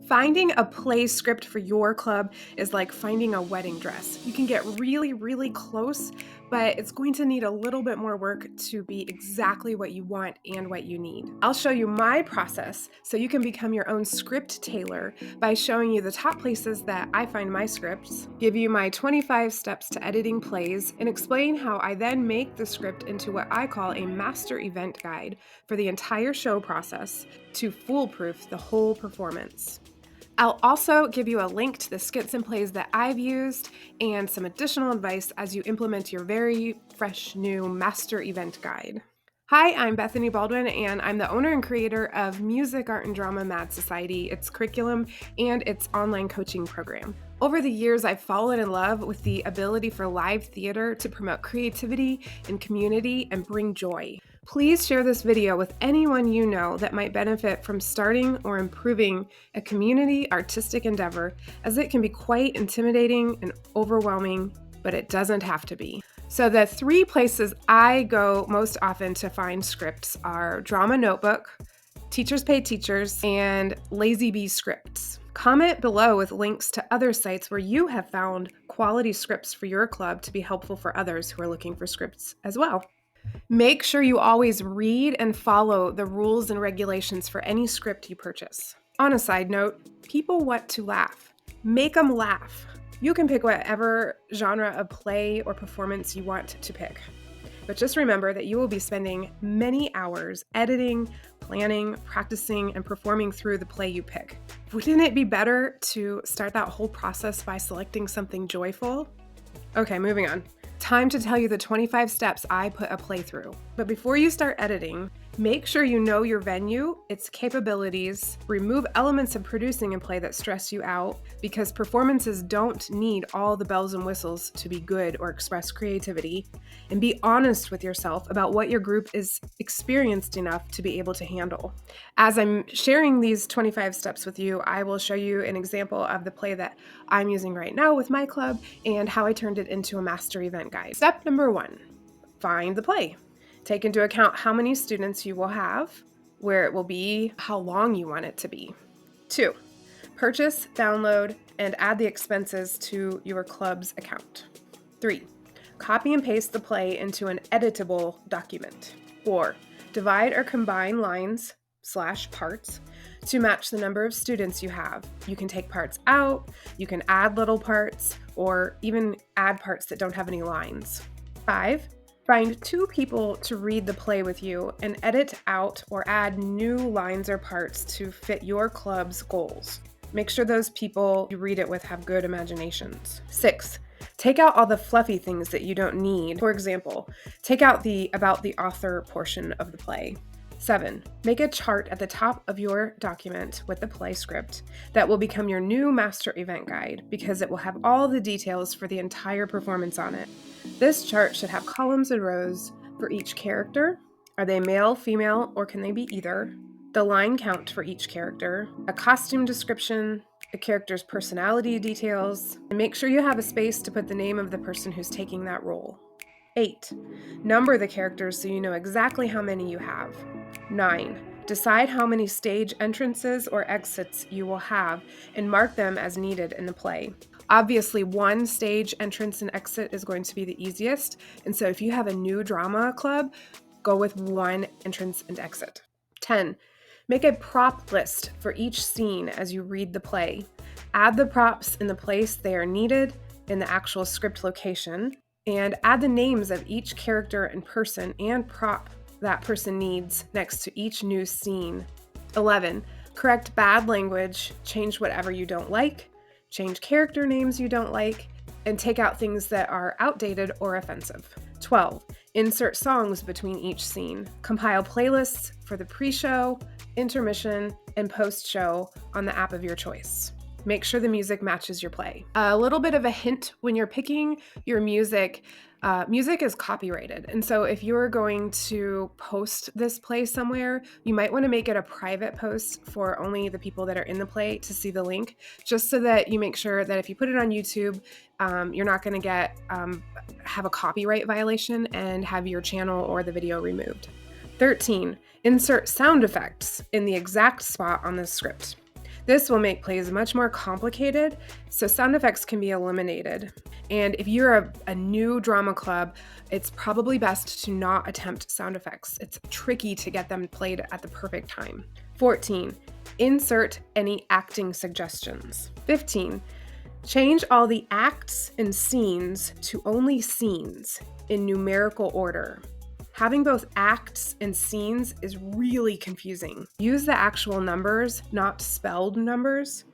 Finding a play script for your club is like finding a wedding dress. You can get really, really close, but it's going to need a little bit more work to be exactly what you want and what you need. I'll show you my process so you can become your own script tailor by showing you the top places that I find my scripts, give you my 25 steps to editing plays, and explain how I then make the script into what I call a master event guide for the entire show process to foolproof the whole performance. I'll also give you a link to the skits and plays that I've used and some additional advice as you implement your very fresh new master event guide. Hi, I'm Bethany Baldwin, and I'm the owner and creator of Music, Art, and Drama Mad Society, its curriculum, and its online coaching program. Over the years, I've fallen in love with the ability for live theater to promote creativity and community and bring joy. Please share this video with anyone you know that might benefit from starting or improving a community artistic endeavor, as it can be quite intimidating and overwhelming, but it doesn't have to be. So the three places I go most often to find scripts are Drama Notebook, Teachers Pay Teachers, and Lazy Bee Scripts. Comment below with links to other sites where you have found quality scripts for your club to be helpful for others who are looking for scripts as well. Make sure you always read and follow the rules and regulations for any script you purchase. On a side note, people want to laugh. Make them laugh. You can pick whatever genre of play or performance you want to pick. But just remember that you will be spending many hours editing, planning, practicing, and performing through the play you pick. Wouldn't it be better to start that whole process by selecting something joyful? Okay, moving on. Time to tell you the 25 steps I put a play through. But before you start editing, make sure you know your venue, its capabilities, remove elements of producing a play that stress you out, because performances don't need all the bells and whistles to be good or express creativity, and be honest with yourself about what your group is experienced enough to be able to handle. As I'm sharing these 25 steps with you, I will show you an example of the play that I'm using right now with my club and how I turned it into a master event guide. Step number 1, find the play. Take into account how many students you will have, where it will be, how long you want it to be. 2, purchase, download, and add the expenses to your club's account. 3, copy and paste the play into an editable document. 4, divide or combine lines/parts to match the number of students you have. You can take parts out, you can add little parts, or even add parts that don't have any lines. 5, find 2 people to read the play with you and edit out or add new lines or parts to fit your club's goals. Make sure those people you read it with have good imaginations. 6, take out all the fluffy things that you don't need. For example, take out the about the author portion of the play. 7, make a chart at the top of your document with the play script that will become your new master event guide, because it will have all the details for the entire performance on it. This chart should have columns and rows for each character. Are they male, female, or can they be either? The line count for each character, a costume description, a character's personality details, and make sure you have a space to put the name of the person who's taking that role. 8, number the characters so you know exactly how many you have. 9, decide how many stage entrances or exits you will have and mark them as needed in the play. Obviously, one stage entrance and exit is going to be the easiest, and so if you have a new drama club, go with one entrance and exit. 10, make a prop list for each scene as you read the play. Add the props in the place they are needed in the actual script location, and add the names of each character and person and prop that person needs next to each new scene. 11, correct bad language, change whatever you don't like, change character names you don't like, and take out things that are outdated or offensive. 12, insert songs between each scene. Compile playlists for the pre-show, intermission, and post-show on the app of your choice. Make sure the music matches your play. A little bit of a hint when you're picking your music, music is copyrighted. And so if you're going to post this play somewhere, you might want to make it a private post for only the people that are in the play to see the link, just so that you make sure that if you put it on YouTube, you're not going to have a copyright violation and have your channel or the video removed. 13, insert sound effects in the exact spot on the script. This will make plays much more complicated, so sound effects can be eliminated. And if you're a new drama club, it's probably best to not attempt sound effects. It's tricky to get them played at the perfect time. 14, insert any acting suggestions. 15, change all the acts and scenes to only scenes in numerical order. Having both acts and scenes is really confusing. Use the actual numbers, not spelled numbers,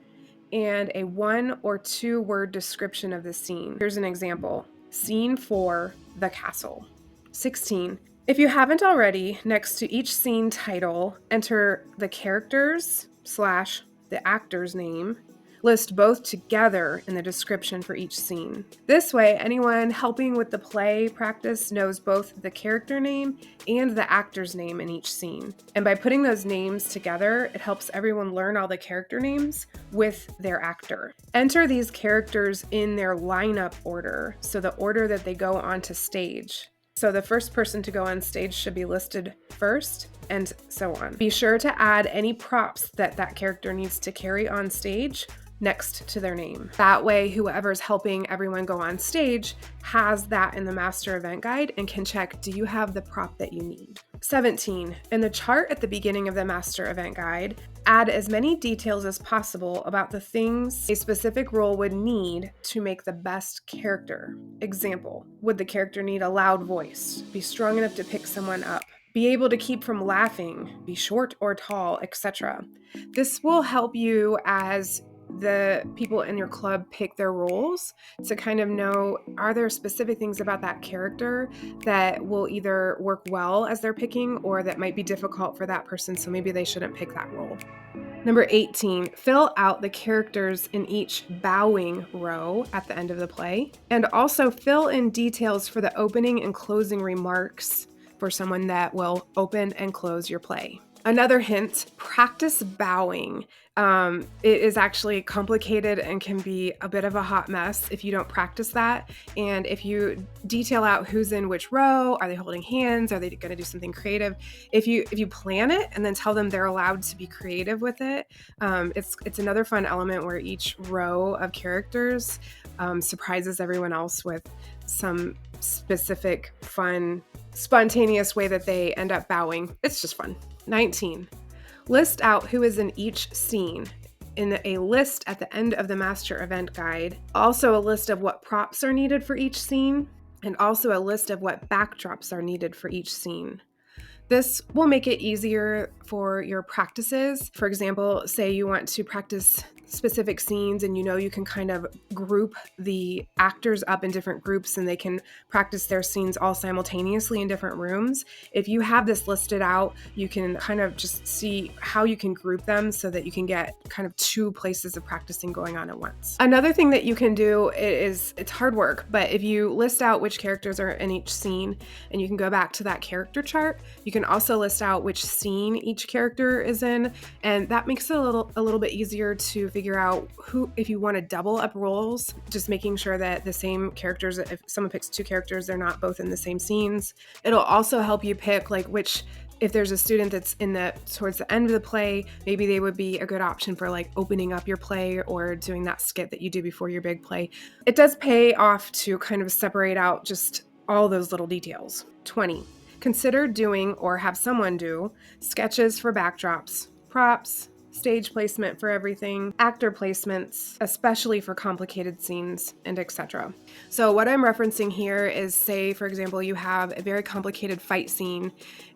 and a 1 or 2 word description of the scene. Here's an example. Scene 4, the castle. 16. If you haven't already, next to each scene title, enter the characters / the actor's name. List both together in the description for each scene. This way, anyone helping with the play practice knows both the character name and the actor's name in each scene. And by putting those names together, it helps everyone learn all the character names with their actor. Enter these characters in their lineup order, so the order that they go onto stage. So the first person to go on stage should be listed first, and so on. Be sure to add any props that character needs to carry on stage next to their name. That way, whoever's helping everyone go on stage has that in the master event guide and can check, do you have the prop that you need? 17, in the chart at the beginning of the master event guide, add as many details as possible about the things a specific role would need to make the best character. Example, would the character need a loud voice, be strong enough to pick someone up, be able to keep from laughing, be short or tall, etc. This will help you as the people in your club pick their roles to kind of know, are there specific things about that character that will either work well as they're picking or that might be difficult for that person, so maybe they shouldn't pick that role. Number 18, fill out the characters in each bowing row at the end of the play, and also fill in details for the opening and closing remarks for someone that will open and close your play. Another hint, practice bowing. It is actually complicated and can be a bit of a hot mess if you don't practice that. And if you detail out who's in which row, are they holding hands? Are they going to do something creative? If you plan it and then tell them they're allowed to be creative with it, it's another fun element where each row of characters surprises everyone else with some specific, fun, spontaneous way that they end up bowing. It's just fun. 19. List out who is in each scene in a list at the end of the master event guide. Also a list of what props are needed for each scene, and also a list of what backdrops are needed for each scene. This will make it easier for your practices. For example, say you want to practice specific scenes and you can kind of group the actors up in different groups and they can practice their scenes all simultaneously in different rooms. If you have this listed out, you can kind of just see how you can group them so that you can get kind of 2 places of practicing going on at once. Another thing that you can do is, it's hard work, but if you list out which characters are in each scene and you can go back to that character chart, you can also list out which scene each character is in, and that makes it a little bit easier to figure out who, if you want to double up roles, just making sure that the same characters, if someone picks 2 characters, they're not both in the same scenes. It'll also help you pick if there's a student that's towards the end of the play, maybe they would be a good option for opening up your play or doing that skit that you do before your big play. It does pay off to kind of separate out just all those little details. 20. Consider doing or have someone do sketches for backdrops, props, stage placement for everything, actor placements, especially for complicated scenes, and etc. So what I'm referencing here is, say, for example, you have a very complicated fight scene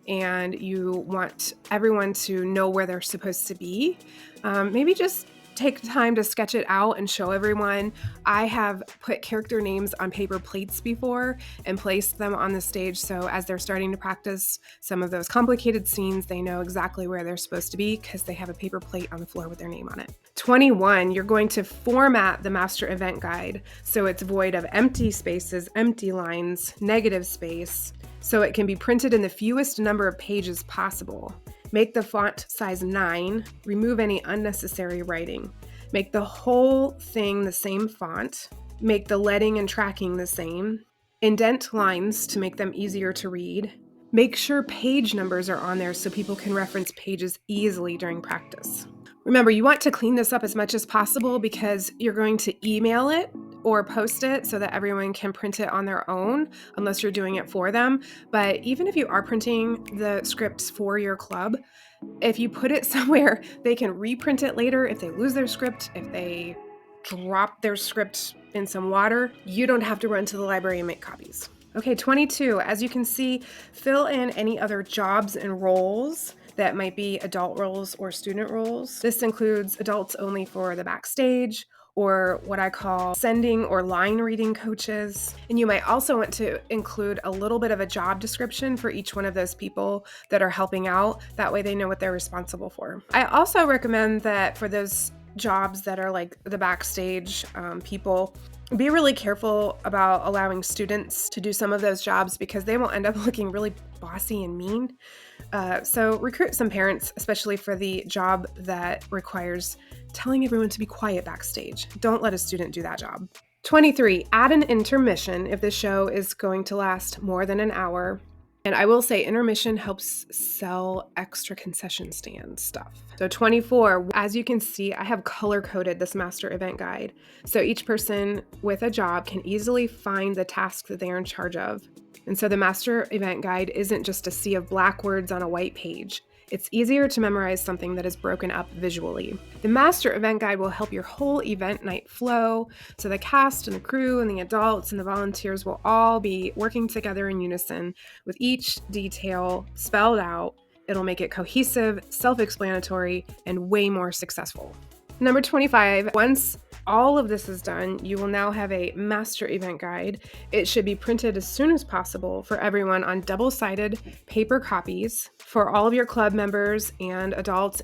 and you want everyone to know where they're supposed to be. Maybe just take time to sketch it out and show everyone. I have put character names on paper plates before and placed them on the stage, so as they're starting to practice some of those complicated scenes, they know exactly where they're supposed to be because they have a paper plate on the floor with their name on it. 21, you're going to format the master event guide so it's void of empty spaces, empty lines, negative space, so it can be printed in the fewest number of pages possible. Make the font size 9, remove any unnecessary writing. Make the whole thing the same font. Make the leading and tracking the same. Indent lines to make them easier to read. Make sure page numbers are on there so people can reference pages easily during practice. Remember, you want to clean this up as much as possible because you're going to email it or post it so that everyone can print it on their own, unless you're doing it for them. But even if you are printing the scripts for your club, if you put it somewhere, they can reprint it later if they lose their script, if they drop their script in some water. You don't have to run to the library and make copies. Okay, 22, as you can see, fill in any other jobs and roles that might be adult roles or student roles. This includes adults only for the backstage, or what I call sending or line reading coaches. And you might also want to include a little bit of a job description for each one of those people that are helping out. That way they know what they're responsible for. I also recommend that for those jobs that are like the backstage people, be really careful about allowing students to do some of those jobs because they will end up looking really bossy and mean. So recruit some parents, especially for the job that requires telling everyone to be quiet backstage. Don't let a student do that job. 23, add an intermission if the show is going to last more than an hour. And I will say intermission helps sell extra concession stand stuff. So 24, as you can see, I have color-coded this master event guide. So each person with a job can easily find the task that they are in charge of. And so the master event guide isn't just a sea of black words on a white page. It's easier to memorize something that is broken up visually. The master event guide will help your whole event night flow, so the cast and the crew and the adults and the volunteers will all be working together in unison with each detail spelled out. It'll make it cohesive, self-explanatory, and way more successful. Number 25, once all of this is done, you will now have a master event guide. It should be printed as soon as possible for everyone on double-sided paper copies for all of your club members and adult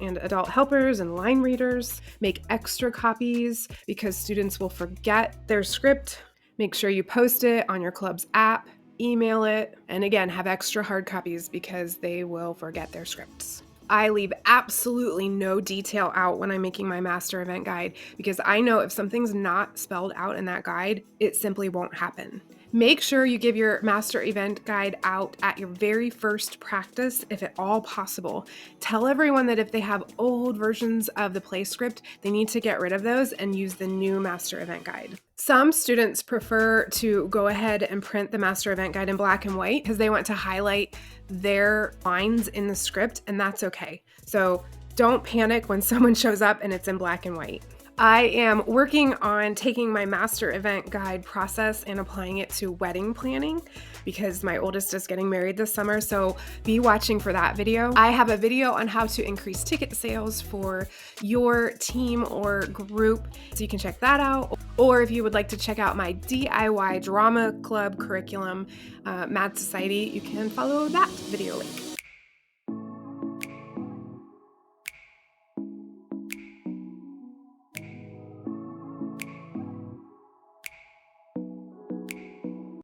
helpers and line readers. Make extra copies because students will forget their script. Make sure you post it on your club's app, email it, and again, have extra hard copies because they will forget their scripts. I leave absolutely no detail out when I'm making my master event guide because I know if something's not spelled out in that guide, it simply won't happen. Make sure you give your master event guide out at your very first practice, if at all possible. Tell everyone that if they have old versions of the play script, they need to get rid of those and use the new master event guide. Some students prefer to go ahead and print the master event guide in black and white because they want to highlight their lines in the script, and that's okay. So don't panic when someone shows up and it's in black and white. I am working on taking my master event guide process and applying it to wedding planning because my oldest is getting married this summer, so be watching for that video. I have a video on how to increase ticket sales for your team or group, so you can check that out. Or if you would like to check out my DIY drama club curriculum, Mad Society, you can follow that video link.